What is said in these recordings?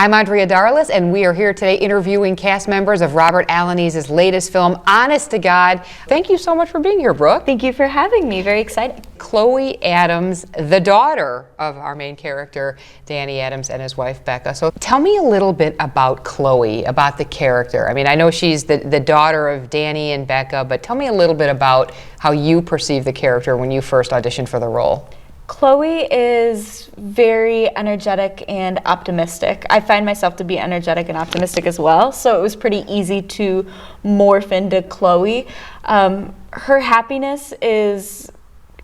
I'm Andrea Darlas, and we are here today interviewing cast members of Robert Alanis's latest film, Honest to God. Thank you so much for being here, Brooke. Thank you for having me. Very exciting. Chloe Adams, the daughter of our main character, Danny Adams, and his wife, Becca. So tell me a little bit about Chloe, about the character. I mean, I know she's the daughter of Danny and Becca, but tell me a little bit about how you perceive the character when you first auditioned for the role. Chloe is very energetic and optimistic. I find myself to be energetic and optimistic as well, so it was pretty easy to morph into Chloe. Her happiness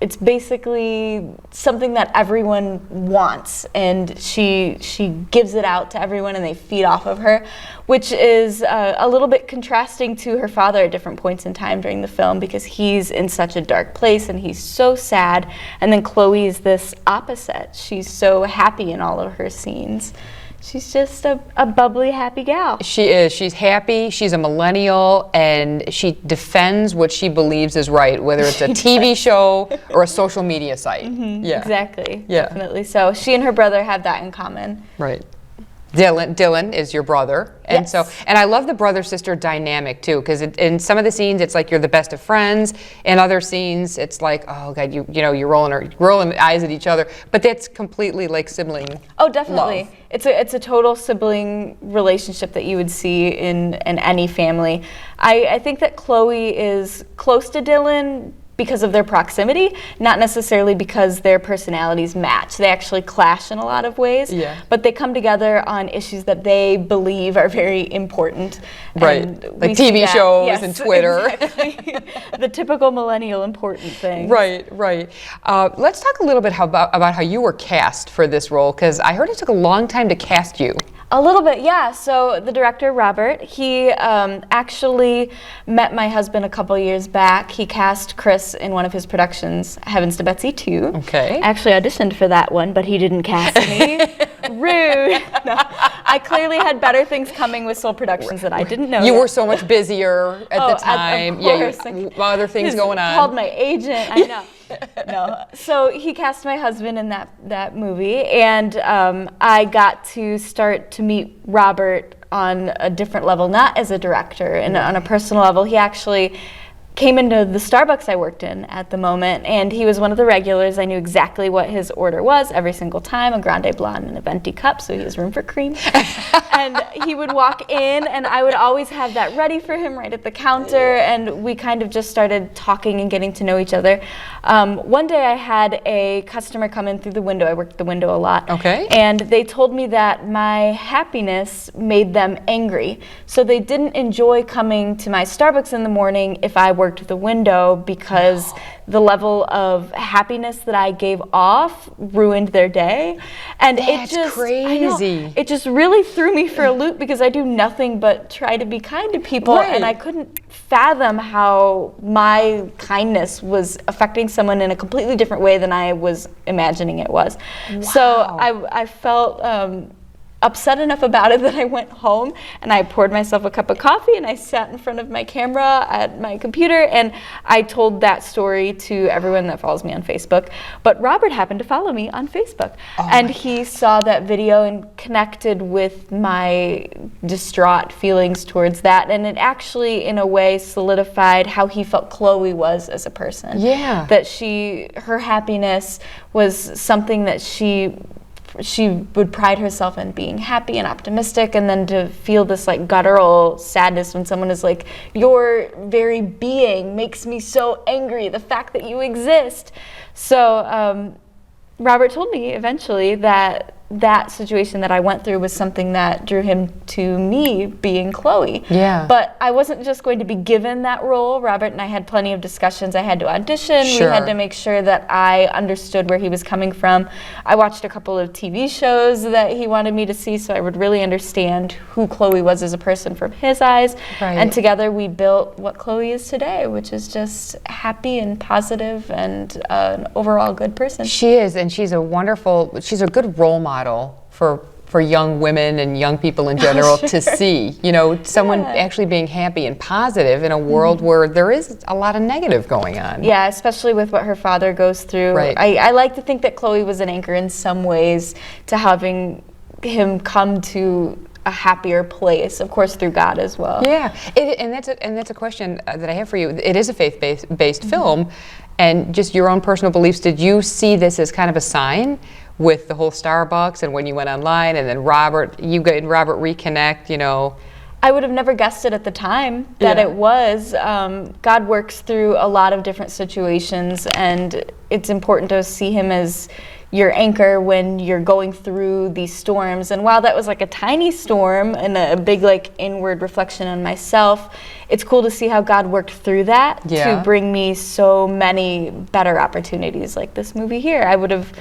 it's basically something that everyone wants, and she gives it out to everyone and they feed off of her, which is a little bit contrasting to her father at different points in time during the film, because he's in such a dark place and he's so sad, and then Chloe is this opposite. She's so happy in all of her scenes. She's just a bubbly, happy gal. She is. She's happy. She's a millennial, and she defends what she believes is right, whether it's a TV show or a social media site. Mm-hmm. Yeah. Exactly. Yeah. Definitely so. She and her brother have that in common. Right. Dylan is your brother, and yes. and I love the brother-sister dynamic too, because in some of the scenes it's like you're the best of friends. In other scenes it's like, oh God, you're rolling eyes at each other, but that's completely like sibling. Oh, definitely. Love. It's a total sibling relationship that you would see in any family. I think that Chloe is close to Dylan because of their proximity, not necessarily because their personalities match. They actually clash in a lot of ways, but they come together on issues that they believe are very important. Right, and like TV shows and Twitter. Exactly. The typical millennial important thing. Right. Let's talk a little bit about how you were cast for this role, because I heard it took a long time to cast you. A little bit, yeah. So the director, Robert, he actually met my husband a couple years back. He cast Chris in one of his productions, Heavens to Betsy 2. Okay. I actually auditioned for that one, but he didn't cast me. Rude. No. I clearly had better things coming with Soul Productions that I didn't know. You yet. were so much busier at the time. Of course. You other things going on. Called my agent, I know. No. So he cast my husband in that movie, and I got to start to meet Robert on a different level, not as a director, and on a personal level. He actually came into the Starbucks I worked in at the moment, and he was one of the regulars. I knew exactly what his order was every single time, a grande blonde and a venti cup, so he has room for cream. And he would walk in, and I would always have that ready for him right at the counter, and we kind of just started talking and getting to know each other. One day I had a customer come in through the window. I worked the window a lot. Okay. And they told me that my happiness made them angry. So they didn't enjoy coming to my Starbucks in the morning if I worked the window, because the level of happiness that I gave off ruined their day. And That's it just crazy. It just really threw me for a loop, because I do nothing but try to be kind to people, and I couldn't fathom how my kindness was affecting someone in a completely different way than I was imagining it was. Wow. So I felt upset enough about it that I went home and I poured myself a cup of coffee and I sat in front of my camera at my computer, and I told that story to everyone that follows me on Facebook. But Robert happened to follow me on Facebook, and he saw that video and connected with my distraught feelings towards that, and it actually in a way solidified how he felt Chloe was as a person. Yeah. That her happiness was something that she would pride herself in being happy and optimistic, and then to feel this like guttural sadness when someone is like, your very being makes me so angry, the fact that you exist. So Robert told me eventually that situation that I went through was something that drew him to me being Chloe. Yeah. But I wasn't just going to be given that role. Robert and I had plenty of discussions. I had to audition. Sure. We had to make sure that I understood where he was coming from. I watched a couple of TV shows that he wanted me to see, so I would really understand who Chloe was as a person from his eyes. Right. And together we built what Chloe is today, which is just happy and positive and an overall good person. She is, and she's a good role model for young women and young people in general to see, someone actually being happy and positive in a world where there is a lot of negative going on. Yeah, especially with what her father goes through. Right. I like to think that Chloe was an anchor in some ways to having him come to a happier place, of course through God as well. Yeah, and that's a question that I have for you. It is a faith-based film, and just your own personal beliefs. Did you see this as kind of a sign with the whole Starbucks and when you went online, and then you and Robert reconnect? You know, I would have never guessed it at the time that it was. God works through a lot of different situations, and it's important to see him as your anchor when you're going through these storms. And while that was like a tiny storm and a big like inward reflection on myself, it's cool to see how God worked through that to bring me so many better opportunities like this movie here. I would have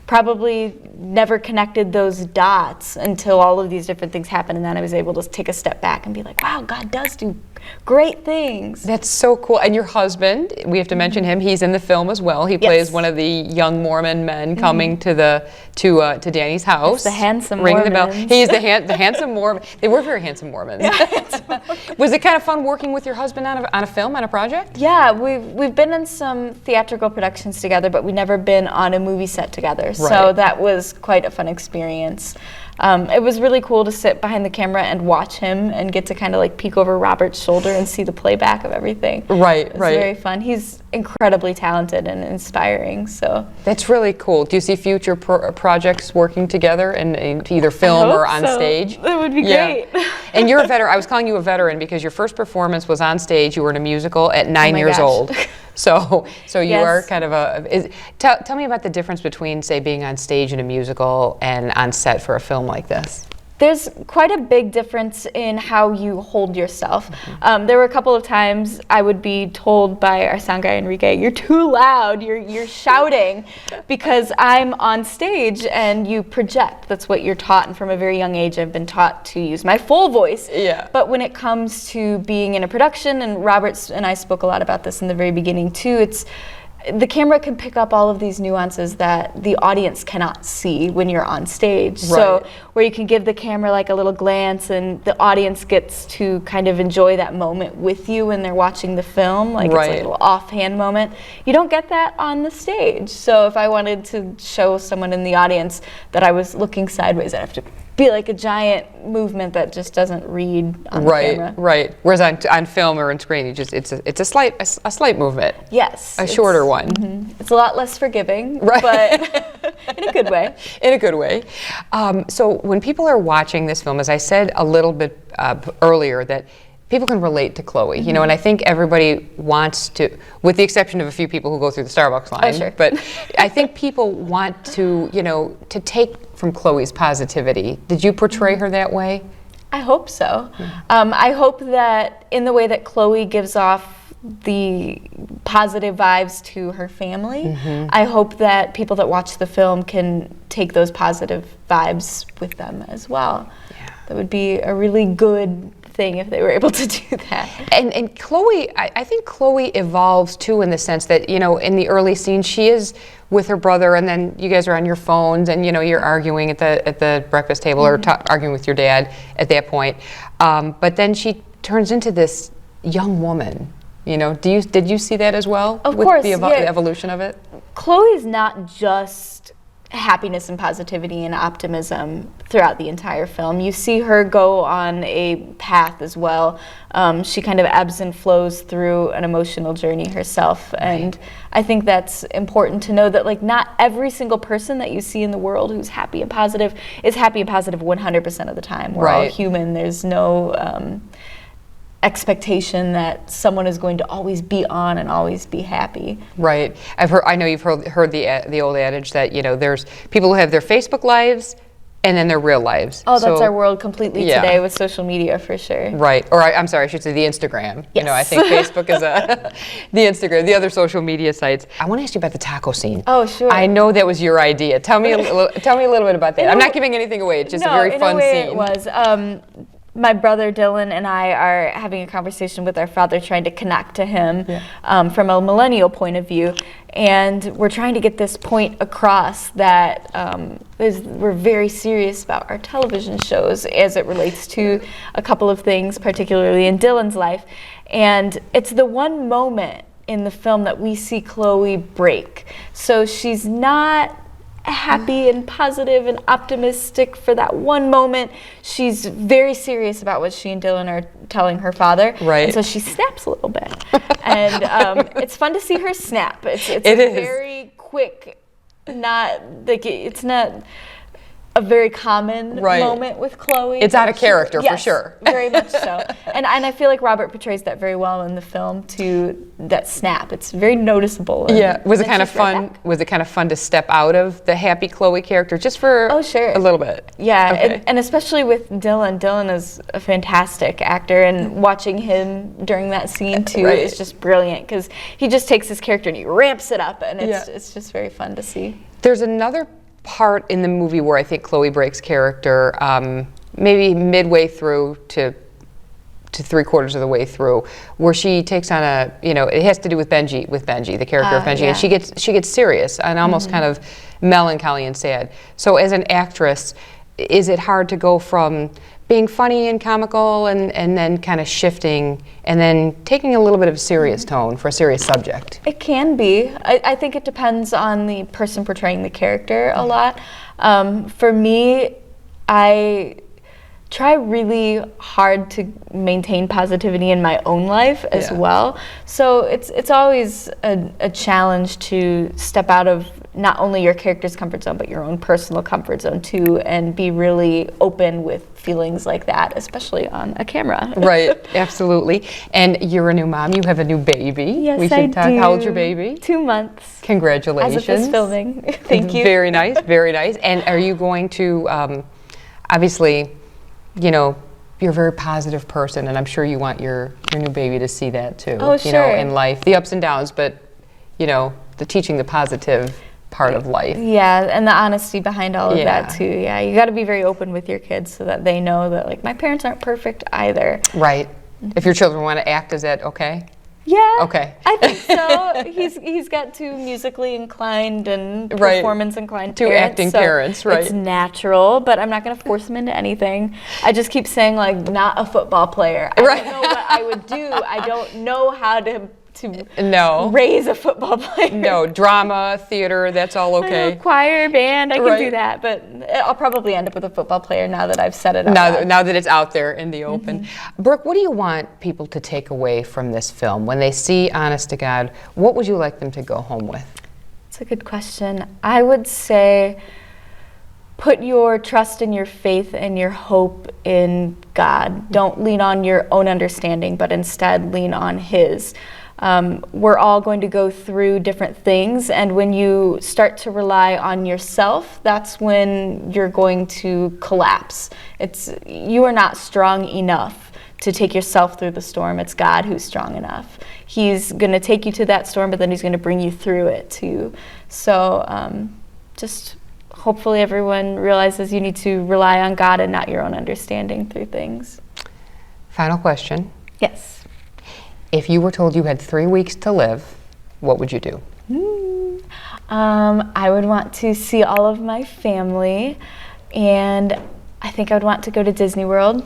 probably never connected those dots until all of these different things happened, and then I was able to take a step back and be like, wow, God does do great things. That's so cool. And your husband, we have to mention him. He's in the film as well. He plays one of the young Mormon men coming to Danny's house. It's the handsome ringing the bell. Mormons. He's the handsome Mormon. They were very handsome Mormons. Was it kind of fun working with your husband on a film, on a project? Yeah, we've been in some theatrical productions together, but we've never been on a movie set together. So that was quite a fun experience. It was really cool to sit behind the camera and watch him and get to kind of like peek over Robert's shoulder and see the playback of everything. It was very fun. He's incredibly talented and inspiring. So that's really cool. Do you see future projects working together in either film or on stage? That would be great. And you're a veteran. I was calling you a veteran because your first performance was on stage. You were in a musical at 9 years old. So you are kind of tell me about the difference between, say, being on stage in a musical and on set for a film like this. There's quite a big difference in how you hold yourself. There were a couple of times I would be told by our sound guy Enrique, "You're too loud. You're shouting," because I'm on stage and you project. That's what you're taught, and from a very young age, I've been taught to use my full voice. But when it comes to being in a production, and Robert and I spoke a lot about this in the very beginning too, the camera can pick up all of these nuances that the audience cannot see when you're on stage. So where you can give the camera like a little glance and the audience gets to kind of enjoy that moment with you when they're watching the film, like it's like a little offhand moment. You don't get that on the stage. So if I wanted to show someone in the audience that I was looking sideways, I'd have to be like a giant movement that just doesn't read on the camera. Whereas on film or on screen, it's a slight movement. Yes. A shorter one. It's a lot less forgiving, but in a good way. In a good way. So when people are watching this film, as I said a little bit earlier, that people can relate to Chloe, you know, and I think everybody wants to, with the exception of a few people who go through the Starbucks line, but I think people want to, you know, to take from Chloe's positivity. Did you portray her that way? I hope so. I hope that in the way that Chloe gives off the positive vibes to her family, I hope that people that watch the film can take those positive vibes with them as well. That would be a really good thing if they were able to do that. And Chloe, I think Chloe evolves too, in the sense that, you know, in the early scenes she is with her brother, and then you guys are on your phones, and you know you're arguing at the breakfast table or arguing with your dad at that point. But then she turns into this young woman. You know, did you see that as well? Of course, the evolution of it. Chloe's not just happiness and positivity and optimism throughout the entire film. You see her go on a path as well. She kind of ebbs and flows through an emotional journey herself, and I think that's important to know that like not every single person that you see in the world who's happy and positive is happy and positive 100% of the time. We're all human. There's no expectation that someone is going to always be on and always be happy. Right. I know you've heard the old adage that, you know, there's people who have their Facebook lives and then their real lives. Oh, that's our world completely today with social media, for sure. Right. Or I'm sorry, I should say the Instagram. You know, I think Facebook is the Instagram, the other social media sites. I want to ask you about the taco scene. Oh, sure. I know that was your idea. Tell me a little bit about that. I'm not giving anything away. It's just a very fun scene. It was. My brother Dylan and I are having a conversation with our father, trying to connect to him from a millennial point of view. And we're trying to get this point across that we're very serious about our television shows as it relates to a couple of things, particularly in Dylan's life. And it's the one moment in the film that we see Chloe break. So she's not happy and positive and optimistic for that one moment. She's very serious about what she and Dylan are telling her father. Right. And so she snaps a little bit. And it's fun to see her snap. It's It is. very quick, not like it's not a very common moment with Chloe. It's out of character, for sure. Very much so. And I feel like Robert portrays that very well in the film too, that snap. It's very noticeable. Yeah. Was it kind of fun? Was it kind of fun to step out of the happy Chloe character just for a little bit? Yeah, Okay. and especially with Dylan. Dylan is a fantastic actor, and watching him during that scene too is just brilliant, because he just takes his character and he ramps it up, and it's just very fun to see. There's another part in the movie where I think Chloe breaks character, maybe midway through to 3/4 of the way through, where she takes on it has to do with Benji, the character of Benji, and she gets serious and almost kind of melancholy and sad. So as an actress, is it hard to go from being funny and comical and then kind of shifting and then taking a little bit of a serious tone for a serious subject? It can be. I think it depends on the person portraying the character a lot. For me, I try really hard to maintain positivity in my own life as well. So it's always a challenge to step out of not only your character's comfort zone, but your own personal comfort zone too, and be really open with feelings like that, especially on a camera. Right, absolutely. And you're a new mom. You have a new baby. Yes, we should talk. How old's your baby? 2 months. Congratulations. As of this filming. Thank you. Very nice, very nice. And are you going to, obviously, you're a very positive person, and I'm sure you want your new baby to see that too. Oh, sure. In life, the ups and downs, but the teaching the positive part of life. Yeah, and the honesty behind all of that too. Yeah, you got to be very open with your kids so that they know that, like, my parents aren't perfect either. Right. If your children want to act, is that okay? Yeah. Okay. I think so. He's got two musically inclined and performance inclined two parents. Acting parents, right. It's natural, but I'm not going to force him into anything. I just keep saying, like, not a football player. I don't know what I would do. I don't know how to raise a football player. No, drama, theater, that's all okay. I know, choir, band, I can do that, but I'll probably end up with a football player now that I've said it out loud. Now that it's out there in the open. Brooke, what do you want people to take away from this film? When they see Honest to God, what would you like them to go home with? That's a good question. I would say put your trust and your faith and your hope in God. Don't lean on your own understanding, but instead lean on His. We're all going to go through different things, and when you start to rely on yourself, that's when you're going to collapse. You are not strong enough to take yourself through the storm. It's God who's strong enough. He's going to take you to that storm, but then He's going to bring you through it too. So just hopefully everyone realizes you need to rely on God and not your own understanding through things. Final question. Yes. If you were told you had 3 weeks to live, what would you do? I would want to see all of my family, and I think I would want to go to Disney World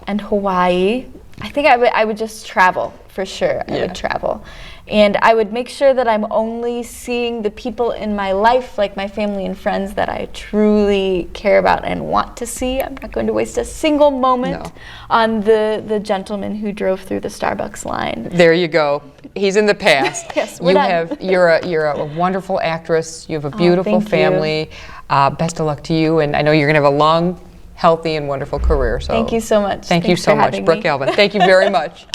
and Hawaii. I think I would just travel, for sure. I would travel. And I would make sure that I'm only seeing the people in my life, like my family and friends, that I truly care about and want to see. I'm not going to waste a single moment on the gentleman who drove through the Starbucks line. There you go. He's in the past. Yes, we're done. You're a wonderful actress. You have a beautiful family. Best of luck to you, and I know you're going to have a long, healthy, and wonderful career. So thank you so much. Thank you so much, Brooke Galvan. Thank you very much.